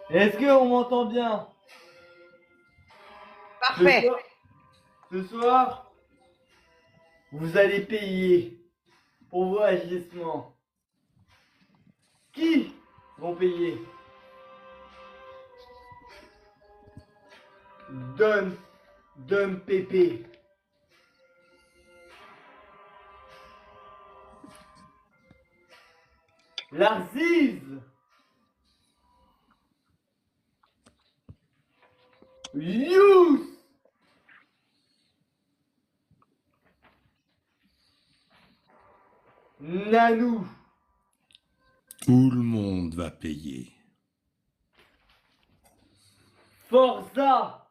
Est-ce qu'on m'entend bien? Ce Parfait. soir, ce soir, vous allez payer pour vos agissements. Qui vont payer? Donne, donne Pépé. L'arzize. Yous. Nanou. Tout le monde va payer. Forza.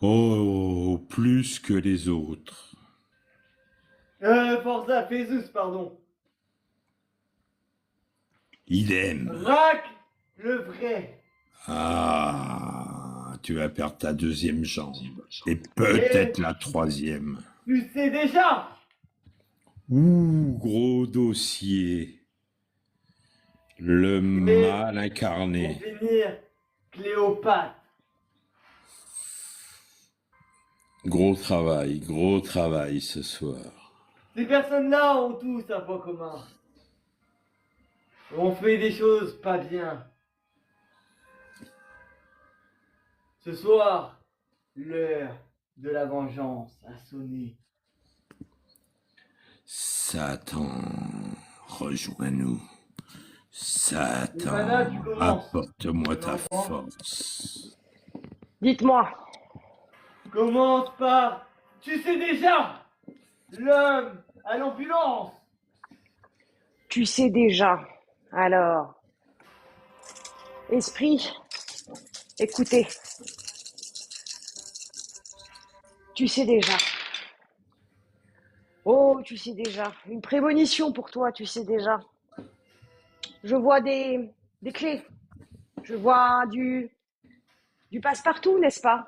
Oh, plus que les autres. Forza, Fezus, pardon. Idem. Rack, le vrai. Ah, tu vas perdre ta deuxième jambe. Et peut-être la troisième. Tu sais déjà. Ouh, gros dossier. Le mal Pour incarné. finir, Cléopâtre. Gros travail ce soir. Ces personnes-là ont tous un point commun. On fait des choses pas bien. Ce soir, l'heure de la vengeance a sonné. Satan, rejoins-nous. Ivana, Satan, tu commences. apporte-moi Tu ta m'entends? force. Dites-moi. Commence par... Tu sais déjà. L'homme à l'ambulance. Tu sais déjà. Alors, esprit, écoutez. Tu sais déjà. Oh, tu sais déjà. Une prémonition pour toi, tu sais déjà. Je vois des clés. Je vois du passe-partout, n'est-ce pas?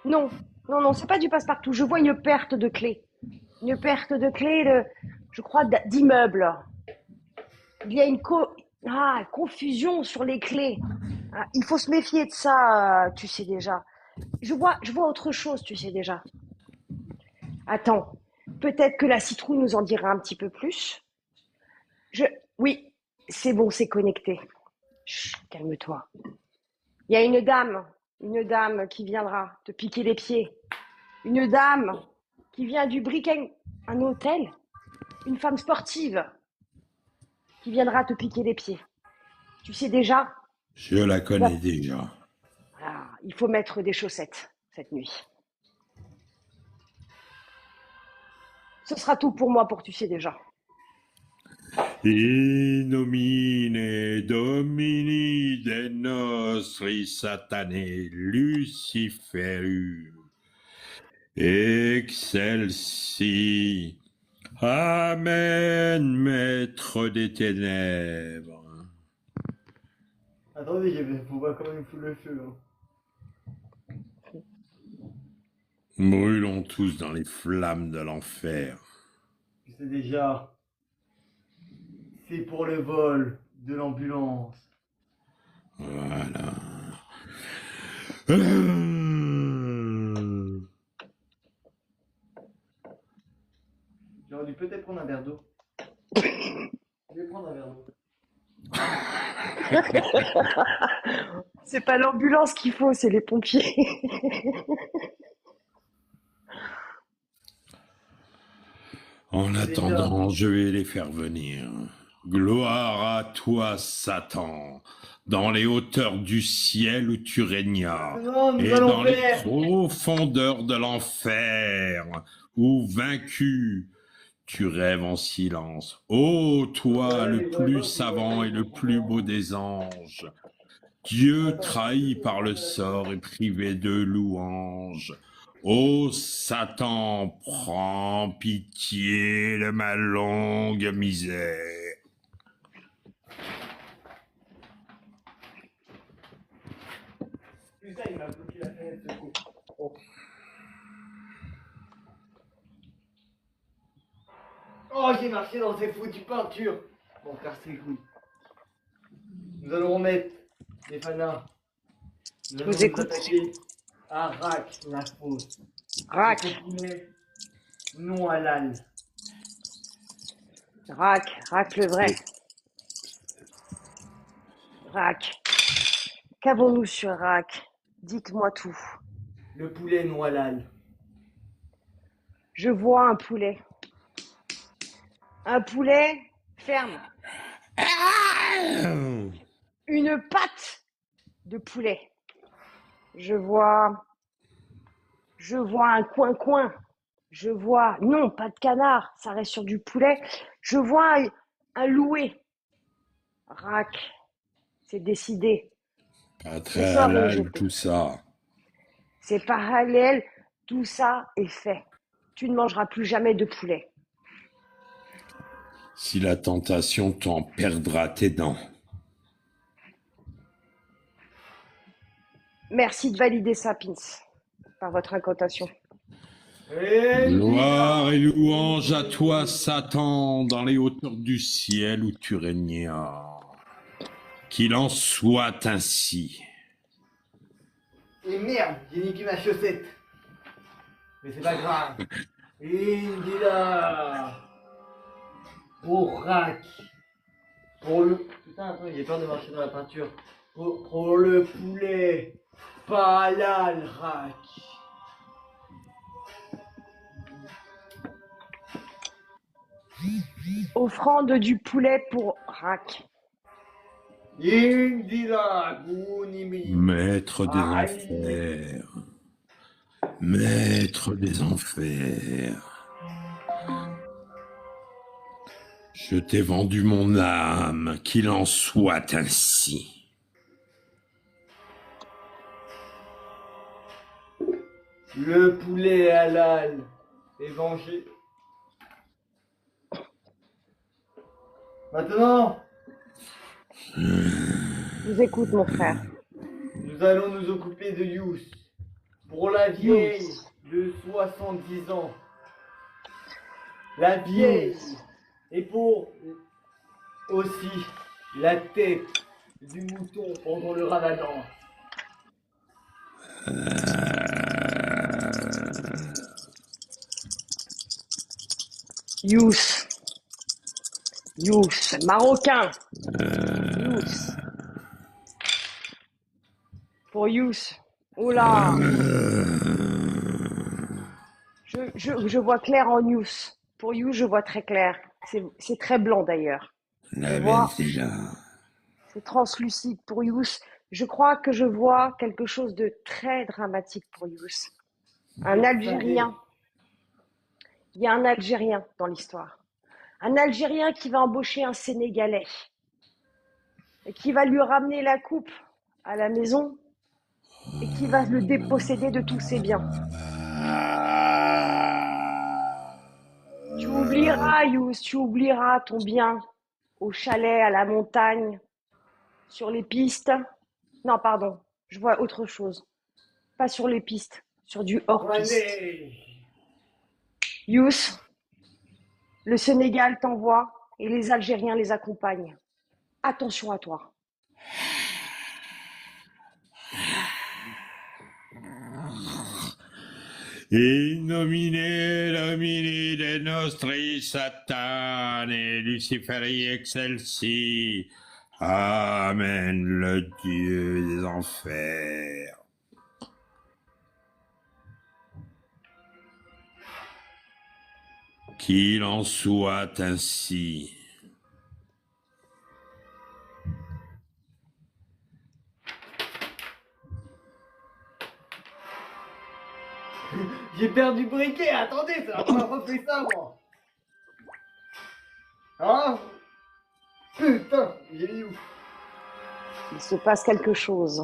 Non, non, non, c'est pas du passe-partout. Je vois une perte de clés. Une perte de clés, je crois, d'immeubles. Il y a une confusion sur les clés. Ah, il faut se méfier de ça, tu sais déjà. Je vois autre chose, tu sais déjà. Attends, peut-être que la citrouille nous en dira un petit peu plus. Je, oui, c'est bon, c'est connecté. Chut, calme-toi. Il y a une dame qui viendra te piquer les pieds. Une dame qui vient du briquet, un hôtel. Une femme sportive qui viendra te piquer les pieds. Tu sais déjà, Je la il va, connais déjà. voilà, il faut mettre des chaussettes cette nuit. Ce sera tout pour moi pour tu sais déjà. In nomine Domini de nostri satane Luciferum excelsi. Amen, maître des ténèbres. Attendez, faut voir comment il fout le feu. Hein. Brûlons tous dans les flammes de l'enfer. Tu sais déjà. C'est pour le vol de l'ambulance. Voilà. J'aurais dû peut-être prendre un verre d'eau. Je vais prendre un verre d'eau. C'est pas l'ambulance qu'il faut, c'est les pompiers. En C'est déjà. attendant, je vais les faire venir. Gloire à toi, Satan, dans les hauteurs du ciel où tu régnas, Maintenant, nous et allons dans les faire. profondeurs de l'enfer, où vaincu, tu rêves en silence. Ô toi, Ouais, le mais j'aurais plus pas si j'aurais pas savant et été le au plus beau courant. des anges, Dieu Attends, je trahi vais par le prendre la sort et privé de louange. Ô Satan, prends pitié de ma longue misère. Putain, il m'a bloqué la fenêtre, ce con. Oh. Oh, j'ai marché dans ces foutues peintures. Bon, casse les couilles. Nous allons remettre les fanas Nous Je allons vous nous écoute. attaquer à Rak, la fausse. Rack, Notre poulet non halal. Rack le vrai. Rack. Qu'avons-nous sur Rack? Dites-moi tout. Le poulet non halal. Je vois un poulet. Un poulet ferme. Une patte de poulet. Je vois un coin-coin. Je vois, non, pas de canard, ça reste sur du poulet. Je vois un louet. Rack, c'est décidé. Pas Ce très soir, il est halal jeté. tout ça. C'est parallèle, tout ça est fait. Tu ne mangeras plus jamais de poulet. Si la tentation t'en perdra tes dents. Merci de valider ça, Pins, par votre incantation. Gloire et louange à toi, Satan, dans les hauteurs du ciel où tu régnas. Qu'il en soit ainsi. Et merde, j'ai niqué ma chaussette. Mais c'est pas grave. Indila. Pour Rak. Pour le... Putain, attends, j'ai peur de marcher dans la peinture. Pour le poulet. Pas halal, Rak. Offrande du poulet pour Rack. Indila. Gounimi. Maître des Aïe. enfers. Maître des enfers. Je t'ai vendu mon âme, qu'il en soit ainsi. Le poulet halal est vengé. Maintenant, Je vous écoute, mon frère. nous allons nous occuper de Yous. Pour la vieille de 70 ans. La vieille. Et pour aussi la tête du mouton pendant le ramadan. Yous, marocain. Yous. Pour Yous. Oula. Je vois clair en Yous. Pour Yous, je vois très clair. C'est très blanc d'ailleurs. La vois. déjà. C'est translucide pour Yous. Je crois que je vois quelque chose de très dramatique pour Yous. Un Algérien. Il y a un Algérien dans l'histoire. Un Algérien qui va embaucher un Sénégalais et qui va lui ramener la coupe à la maison et qui va le déposséder de tous ses biens. Tu oublieras, Yous, tu oublieras ton bien au chalet, à la montagne, sur les pistes. Non, pardon, je vois autre chose. Pas sur les pistes, sur du hors-piste. Yous, le Sénégal t'envoie et les Algériens les accompagnent. Attention à toi. In nomine Domini de nostri Satane, Luciferi excelsi. Amen, le Dieu des enfers. Qu'il en soit ainsi. J'ai perdu le briquet, attendez, c'est la première fois que je fais ça, moi. Ah putain, j'ai mis où? Il se passe quelque chose.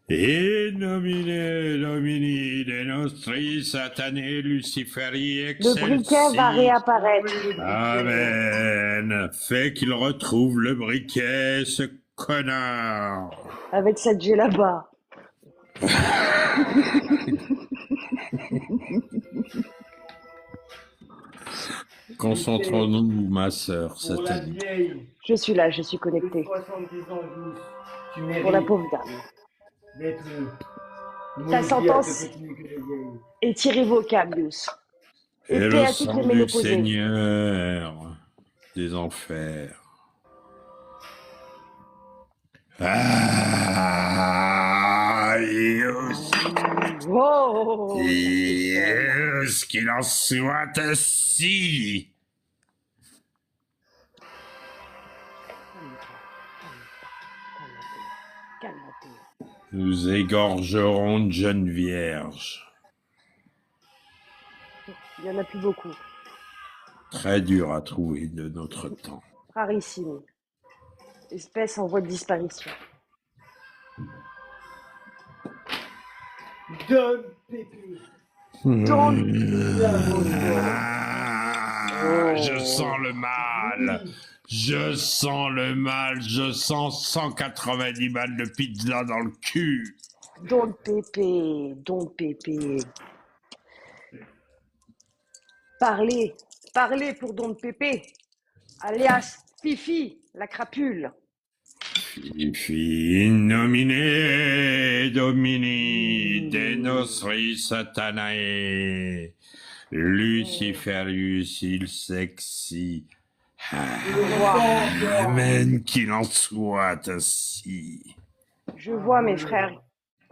In nomine Domini de nostri Satane, Luciferi Le excelsi. briquet va réapparaître. Amen. Fais qu'il retrouve le briquet, ce connard. Avec cette djellaba. Concentrons-nous, ma sœur, Pour la satanique. vieille Je suis là, je suis de connecté. 70 ans, Yous, tu mérites Pour la pauvre dame. d'être Ta maudit à sentence te continuer que les vieilles. est irrévocable, Deus. Et Et paix le à toutes sang les du ménopausées. Seigneur des enfers. Ah, Oh, ça fait peur. qu'il en soit ainsi. Calme-toi. Nous égorgerons de jeunes vierges. Il n'y en a plus beaucoup. Très dur à trouver de notre temps. Rarissime. Espèce en voie de disparition. Don Pépé. Je sens le mal. Oui. Je sens le mal. Je sens 190 balles de pizza dans le cul. Don Pépé. Parlez pour Don Pépé, alias Fifi, la crapule. Fifi nomine domini de nostri satanae Luciferius il sexy. Amen, qu'il en soit ainsi. Je vois, mes frères,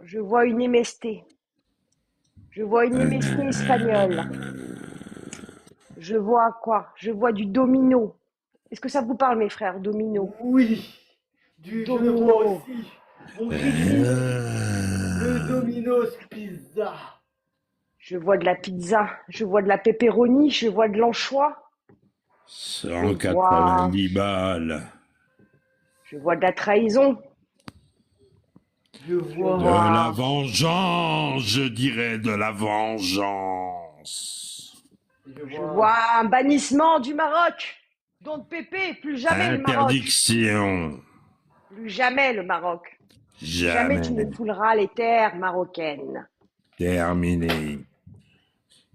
je vois une émestée. Je vois une émestée espagnole. Je vois quoi? Je vois du domino. Est-ce que ça vous parle, mes frères, domino? Oui. Je le Domino. vois aussi. Mon Christ, le Domino's Pizza. Je vois de la pizza, je vois de la pepperoni, je vois de l'anchois. 190 balles. Je vois de la trahison. Je vois. De la vengeance, je dirais de la vengeance. Je vois un bannissement du Maroc. Don Pépé, plus jamais le Maroc. Interdiction. Plus jamais le Maroc. Jamais tu ne Jamais. fouleras les terres marocaines. Terminé.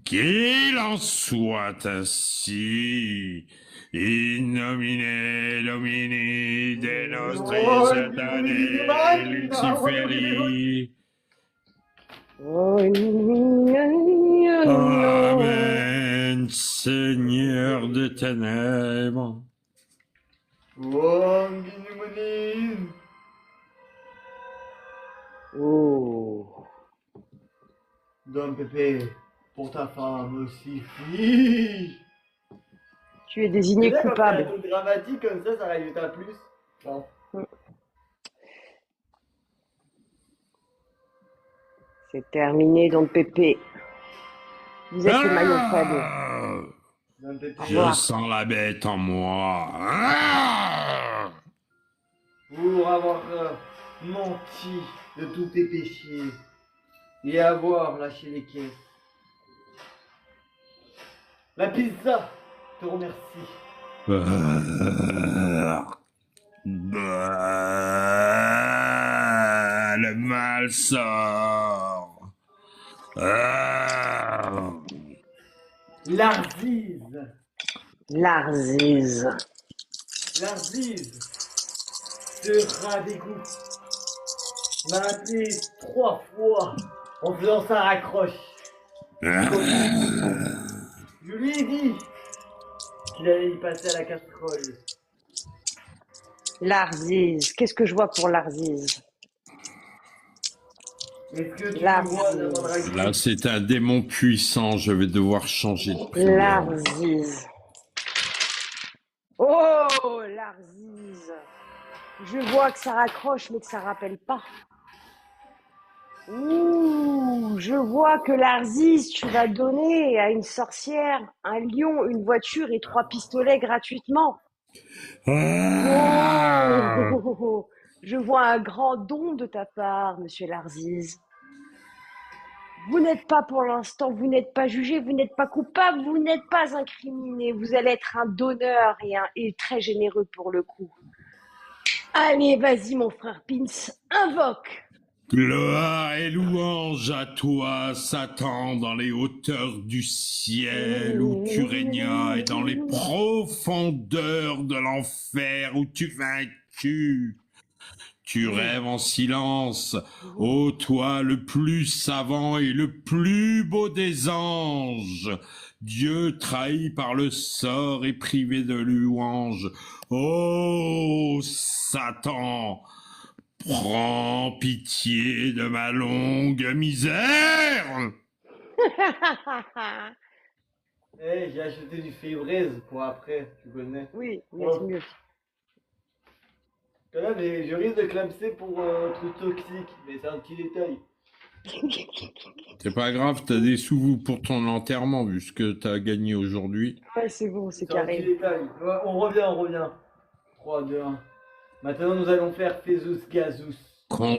Qu'il en soit ainsi. In nomine Domini de nostri satanae Luciferi. Amen, Seigneur des ténèbres. Oh, Guinoumonine. Oh. Don Pépé, pour ta femme aussi, fille. Tu es désigné Déjà, quand c'est un coupable. truc dramatique comme ça rajoute un plus. Non. C'est terminé, Don Pépé. Vous êtes le maillon faible. Don Pépé, Je sens la bête en moi. Ah! pour avoir menti de tous tes péchés et avoir lâché les caisses. La pizza te remercie. Le mal sort. L'Arzize. L'Arzize. L'Arzize. Ce rat d'égout m'a appelé 3 fois en faisant sa raccroche. Je lui ai dit qu'il allait y passer à la casserole. L'Arzize. Qu'est-ce que je vois pour l'Arzize? Est-ce que tu La me vois devant le rugby? Là, c'est un démon puissant. Je vais devoir changer de prière. L'Arzize. Oh, l'Arzize. Je vois que ça raccroche, mais que ça rappelle pas. Ouh, je vois que l'Arzize, tu vas donner à une sorcière un lion, une voiture et 3 pistolets gratuitement. Oh, je vois un grand don de ta part, monsieur l'Arzize. Vous n'êtes pas pour l'instant, vous n'êtes pas jugé, vous n'êtes pas coupable, vous n'êtes pas incriminé. Vous allez être un donneur et très généreux pour le coup. Allez, vas-y, mon frère Pins, invoque. Gloire et louange à toi, Satan, dans les hauteurs du ciel où tu régnas et dans les profondeurs de l'enfer où tu vaincu. Tu rêves en silence, ô toi le plus savant et le plus beau des anges. Dieu trahi par le sort et privé de louange. Ô Satan, prends pitié de ma longue misère. Eh, j'ai acheté du Fébraise pour après, tu connais. Oui, mais Oh. c'est mieux. Là, mais je risque de clamser pour un truc toxique, mais c'est un petit détail. C'est pas grave, t'as des sous pour ton enterrement vu ce que t'as gagné aujourd'hui. Ouais, c'est bon, c'est C'est un petit carré. détail. Ouais, on revient. 3, 2, 1. Maintenant, nous allons faire Fezus Gazus. Oh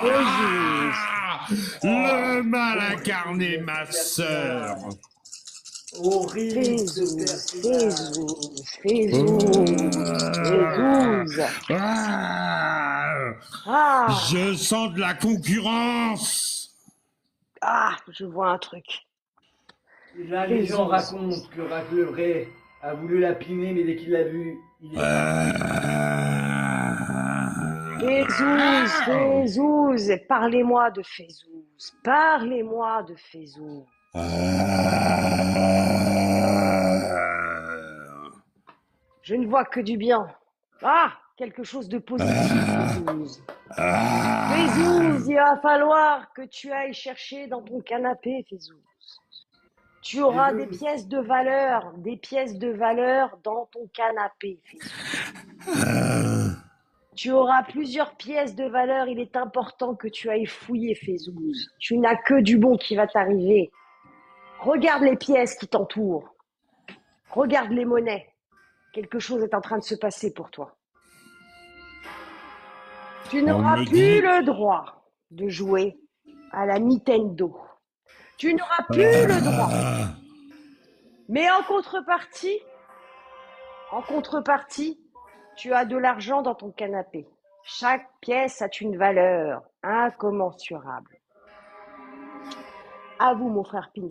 Jésus. Le mal incarné, ma sœur. Horrible ce Jésus, personnage. Jésus. Ah, Ah, je sens de la concurrence. ah, je vois un truc. La légende raconte que Rack le Vrai a voulu la piner, mais dès qu'il l'a vue, il est Fézouz, parlez-moi de Fézouz. Parlez-moi de Fézouz. Je ne vois que du bien. Ah, quelque chose de positif, Fézouz. Fézouz, il va falloir que tu ailles chercher dans ton canapé, Fézouz. Tu auras des pièces de valeur dans ton canapé, Fézouz. Tu auras plusieurs pièces de valeur, il est important que tu ailles fouiller, Fézouz. Tu n'as que du bon qui va t'arriver. Regarde les pièces qui t'entourent. Regarde les monnaies. Quelque chose est en train de se passer pour toi. Tu n'auras plus le droit de jouer à la Nintendo. Tu n'auras plus le droit. Mais en contrepartie, tu as de l'argent dans ton canapé. Chaque pièce a une valeur incommensurable. À vous, mon frère Pins.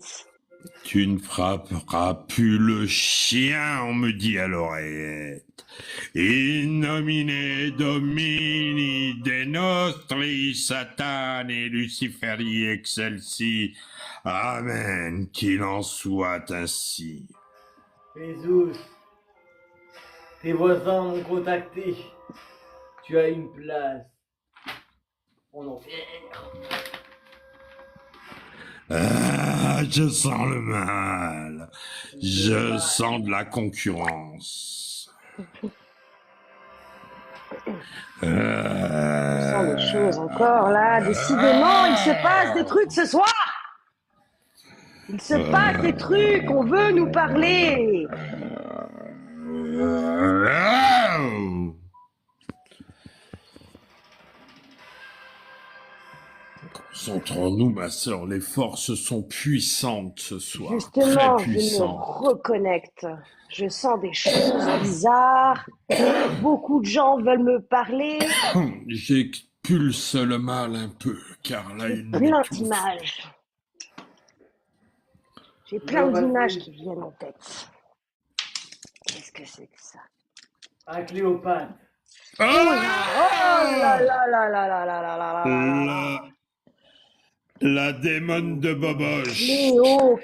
Tu ne frapperas plus le chien, on me dit à l'oreillette. In nomine Domini de nostri Satani Luciferi excelsi. Amen, qu'il en soit ainsi. Fezus, tes voisins m'ont contacté. Tu as une place en enfer. Ah, je sens le mal. Je sens de la concurrence. Je sens des choses encore là. Décidément, il se passe des trucs ce soir. Il se passe des trucs. On veut nous parler. Concentrons-nous, ma sœur, les forces sont puissantes ce soir. Justement, très je me puissantes. reconnecte. Je sens des choses bizarres. Beaucoup de gens veulent me parler. J'expulse le mal un peu, car là, J'ai il plein m'étouffe. d'images. J'ai plein d'images qui viennent en tête. Qu'est-ce que c'est que ça? Un Cléopâtre. Oh là là là là là là là là là là là. La démone de Boboche. Cléo.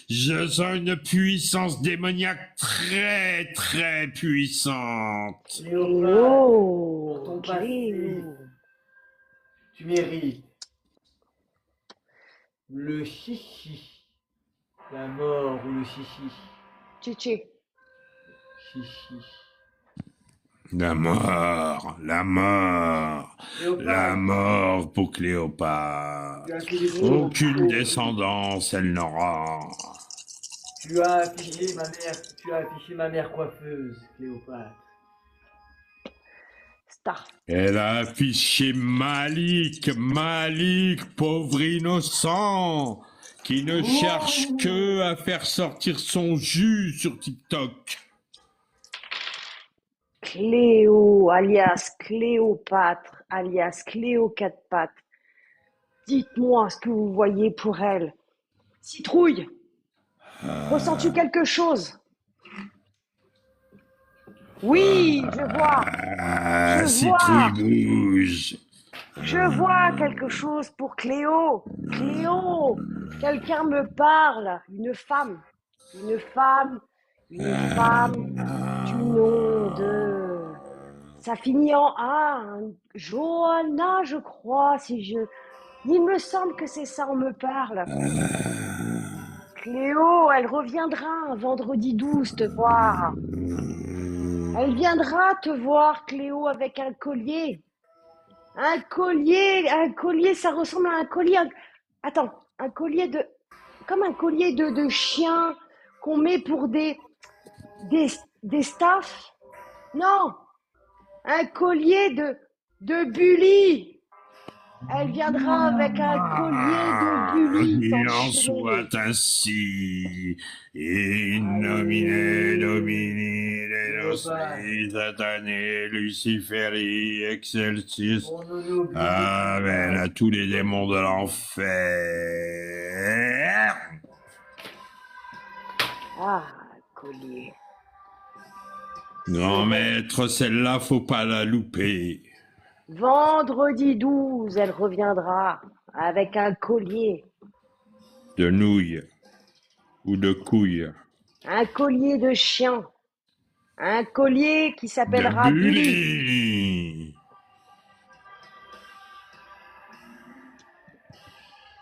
Je sens une puissance démoniaque très très puissante. Cléopâtre, pour ton passé, Cléo. tu mérites le chichi. La mort ou le chichi. Chichi. Chichi. La mort pour Cléopâtre. Tu as fait des Aucune choses. descendance, elle n'aura. Tu as affiché ma mère coiffeuse, Cléopâtre. Star. Elle a affiché Malik, pauvre innocent, qui ne cherche que à faire sortir son jus sur TikTok. Cléo, alias Cléopâtre, alias Cléo quatre pattes. Dites-moi ce que vous voyez pour elle. Citrouille, ressens-tu quelque chose? Oui, je vois. Je Ah, citrouille vois. bouge. Je vois quelque chose pour Cléo. Cléo, quelqu'un me parle. Une femme. Une femme. Une femme du nom de... Ça finit en A. Hein. Johanna, je crois, si je... Il me semble que c'est ça, on me parle. Cléo, elle reviendra un vendredi 12 te voir. Elle viendra te voir, Cléo, avec un collier. Un collier, ça ressemble à un collier. Attends, un collier de... Comme un collier de chien qu'on met pour des, des staffs. Non, un collier de bully. Elle viendra avec un collier de bully Qu'il en t'enchaîner. soit ainsi. In nomine Allez, Domini de Cléopâtre, nostri Satanae Luciferi excelsis. on ne l'oublie Amen pas. à tous les démons de l'enfer. ah, collier. Grand C'est bon. maître, celle-là, faut pas la louper. Vendredi 12, elle reviendra avec un collier. De nouilles ou de couilles. Un collier de chien. Un collier qui De s'appellera Bully. bully.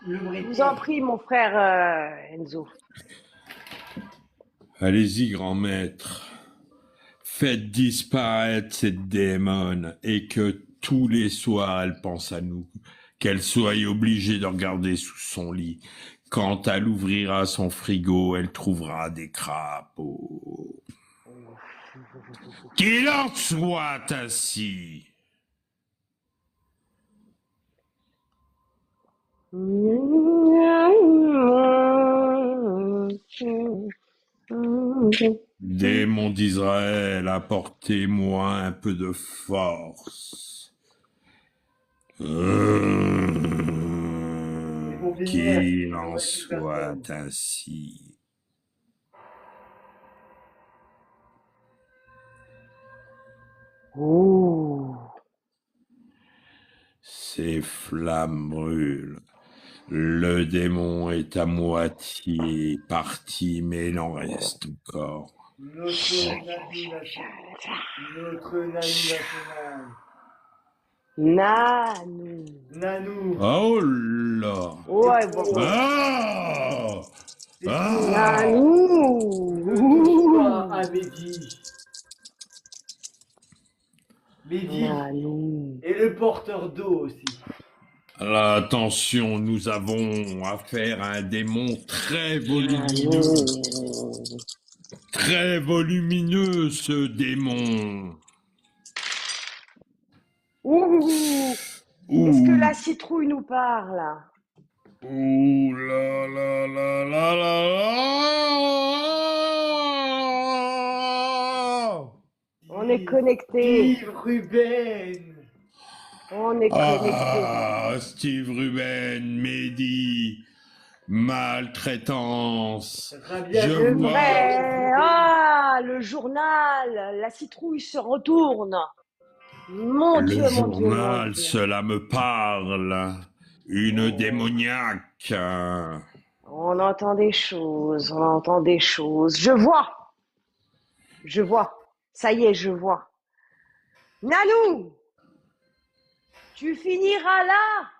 Le Je vous en briquet. prie, mon frère Enzo. Allez-y, grand maître. Faites disparaître cette démone et que tous les soirs elle pense à nous, qu'elle soit obligée de regarder sous son lit. Quand elle ouvrira son frigo, elle trouvera des crapauds. Qu'il en soit ainsi. Démon d'Israël, apportez-moi un peu de force. Pour finir, Qu'il il ne en reste plus soit personne. ainsi. Oh. Ces flammes brûlent. Le démon est à moitié parti, mais il en reste encore. Notre Nanou national. Notre Nanou national. Nanou. Nanou. Oh là! Ouais, C'est bon. pour, Ah! c'est Ah! Nanou. ne touche pas à Mehdi. Mehdi Nanou. est le porteur d'eau aussi. Là, attention, nous avons affaire à un démon très volumineux. Nanou. Très volumineux, ce démon. Ouh. Est-ce que Ouh, la citrouille nous parle? ouh là là là là là là. On est connecté. Steve Ruben. On est connecté. Ah, Steve Ruben, Mehdi, maltraitance. Rabia Je Le vois. vrai. Ah, le journal. La citrouille se retourne. Mon Le Dieu, mon Dieu, mon journal, Dieu. cela me parle. Une démoniaque. On entend des choses, on entend des choses. Je vois. Je vois. Ça y est, je vois. Nanou, tu finiras là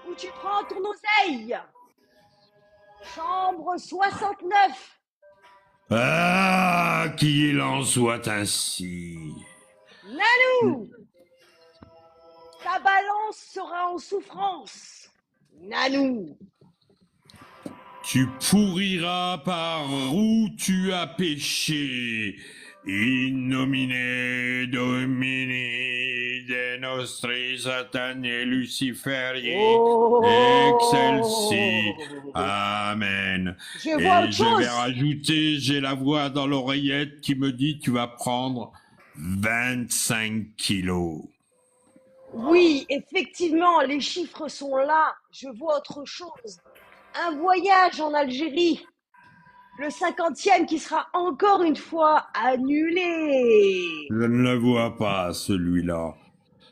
où tu prends ton oseille. Chambre 69. Ah, qu'il en soit ainsi. Nanou, ta balance sera en souffrance. Nanou, Tu pourriras par où tu as péché. In nomine Domini de nostri Satanae Luciferi oh, excelsi. Amen. je vois Et autre je vais chose. rajouter, j'ai la voix dans l'oreillette qui me dit tu vas prendre 25 kilos. Oui, effectivement, les chiffres sont là. Je vois autre chose. Un voyage en Algérie. Le 50e qui sera encore une fois annulé. Je ne le vois pas, celui-là.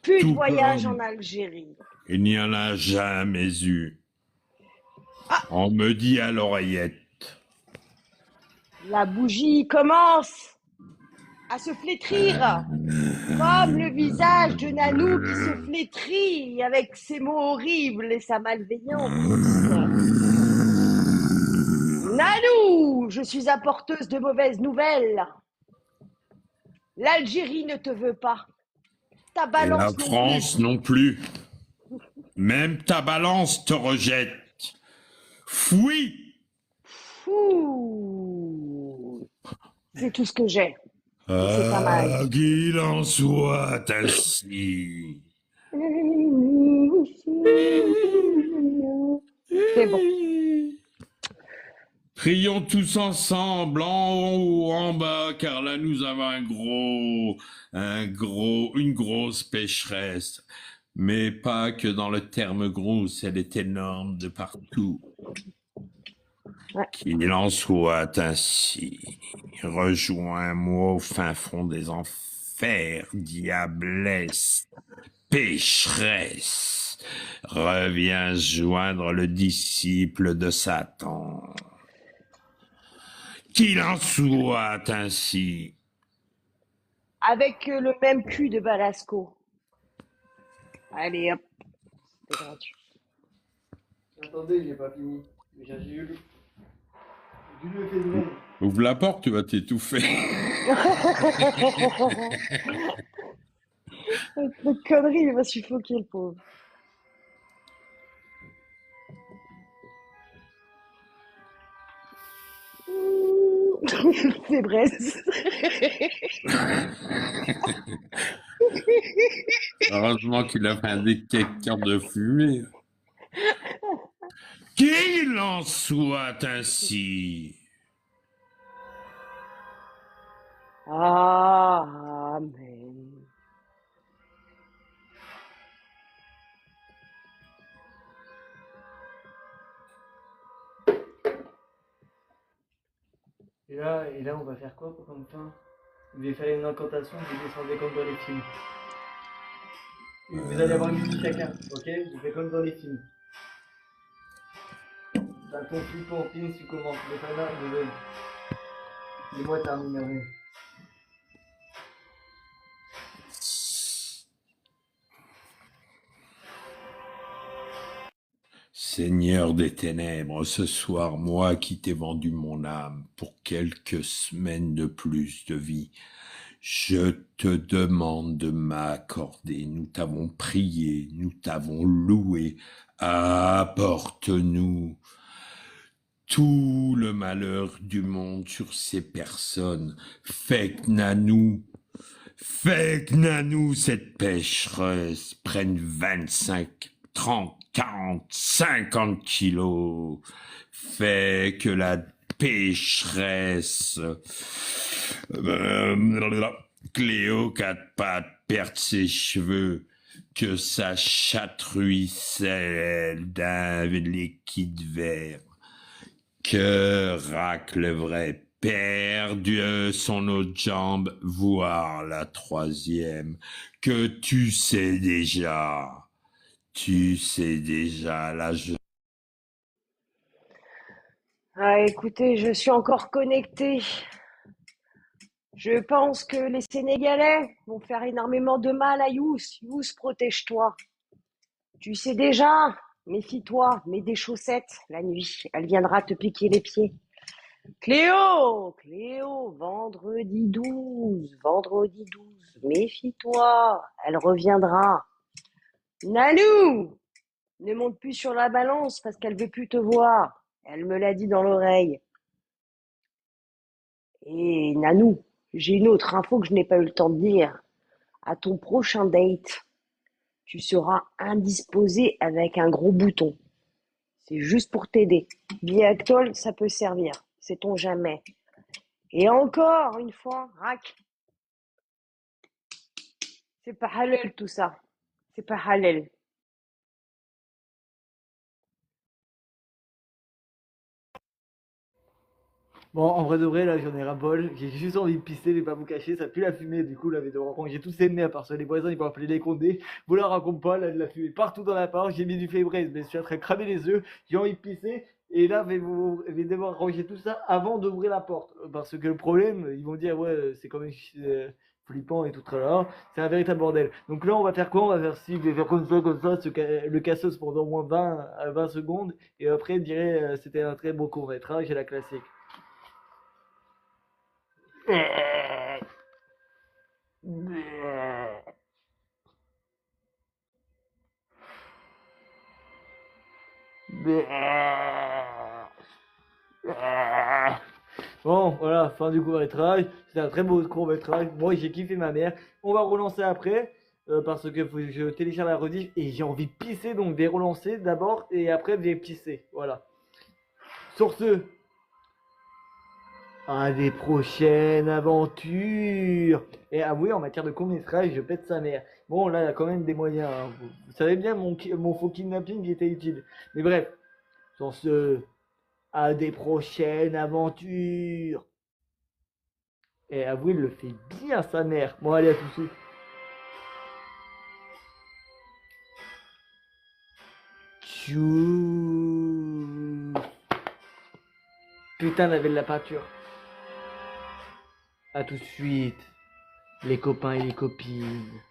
Plus de Tout voyage en comme Algérie. il n'y en a jamais eu. Ah, On me dit à l'oreillette. la bougie commence à se flétrir, comme le visage de Nanou qui se flétrit avec ses mots horribles et sa malveillance. Nanou, je suis apporteuse de mauvaises nouvelles. L'Algérie ne te veut pas. Ta Et la balance non plus. France non plus. Même ta balance te rejette. Fouille. Fou. C'est tout ce que j'ai. Et c'est pas mal. Qu'il en soit ainsi. C'est bon. Prions tous ensemble, en haut ou en bas, car là nous avons une grosse pécheresse. Mais pas que dans le terme grosse, elle est énorme de partout. Ouais. Qu'il en soit ainsi. Rejoins-moi au fin fond des enfers, diablesse, pécheresse. Reviens joindre le disciple de Satan. Qu'il en soit ainsi. Avec le même cul de Balasco. Allez hop, c'est gratuit. Attendez, j'ai pas fini. J'ai eu le phénomène. Ouvre la porte, tu vas t'étouffer. Cette connerie, il va suffoquer le pauvre. C'est Brest. Heureusement qu'il a fait un détecteur de fumée. Qu'il en soit ainsi. Amen. Et là, on va faire quoi pour comme fin? Vous allez faire une incantation, vous descendez comme dans les films. Et vous allez avoir une musique chacun, ok? Vous faites comme dans les films. D'un ton flippant, film, tu commences. Le fanat, il donne. Et moi, terminerai. Seigneur des ténèbres, ce soir, moi qui t'ai vendu mon âme pour quelques semaines de plus de vie, je te demande de m'accorder. Nous t'avons prié, nous t'avons loué. Apporte-nous tout le malheur du monde sur ces personnes. Fais que Nanou, cette pécheresse, prenne 25, 30, 40, 50 kilos. Fais que la pécheresse, Cléo quatre pattes, perde ses cheveux, que sa chatte ruisselle d'un liquide vert, que racle le vrai perdu son autre jambe, voire la troisième, que tu sais déjà là Ah, écoutez, je suis encore connectée. Je pense que les Sénégalais vont faire énormément de mal à Yous. Yous, protège-toi. Tu sais déjà, méfie-toi, mets des chaussettes la nuit. Elle viendra te piquer les pieds. Cléo, vendredi 12, méfie-toi, elle reviendra. Nanou, ne monte plus sur la balance parce qu'elle veut plus te voir. Elle me l'a dit dans l'oreille. Et Nanou, j'ai une autre info que je n'ai pas eu le temps de dire. À ton prochain date, tu seras indisposé avec un gros bouton. C'est juste pour t'aider. Biactol, ça peut servir. Sait-on jamais. Et encore une fois, rac. C'est pas halal tout ça. C'est pas halal. Bon, en vrai de vrai, là, j'en ai ras-le-bol. J'ai juste envie de pisser, je vais pas vous cacher. Ça pue la fumée, du coup, là, mes deux rencontres. J'ai tous aimé, à part ça. Les voisins, ils vont appeler les condés. Vous leur racontez pas, là, de la fumée partout dans l'appart. J'ai mis du fébraise, mais je suis en train de cramer les œufs. J'ai envie de pisser. Et là, je vais devoir ranger tout ça avant d'ouvrir la porte. Parce que le problème, ils vont dire, ouais, c'est quand même flippant et tout ça. C'est un véritable bordel. Donc là, on va faire quoi? On va faire ci, je vais faire comme ça, le cassos pendant au moins 20 à 20 secondes. Et après, je dirais, c'était un très beau court-métrage et la classique. Bon, voilà, fin du court-métrage. C'était un très beau court-métrage. Moi, j'ai kiffé ma mère. On va relancer après. Parce que faut que je télécharge la rediff et j'ai envie de pisser, donc je vais relancer d'abord et après je vais pisser. Voilà. Sur ce, à des prochaines aventures. Et avouez, en matière de court-métrage, je pète sa mère. Bon, là, il y a quand même des moyens, hein. Vous savez bien, mon faux kidnapping était utile. Mais bref, sur ce, à des prochaines aventures. Et avouez, il le fait bien sa mère. Bon, allez, à tout de suite. Tchou. Putain, la de la peinture. À tout de suite, les copains et les copines.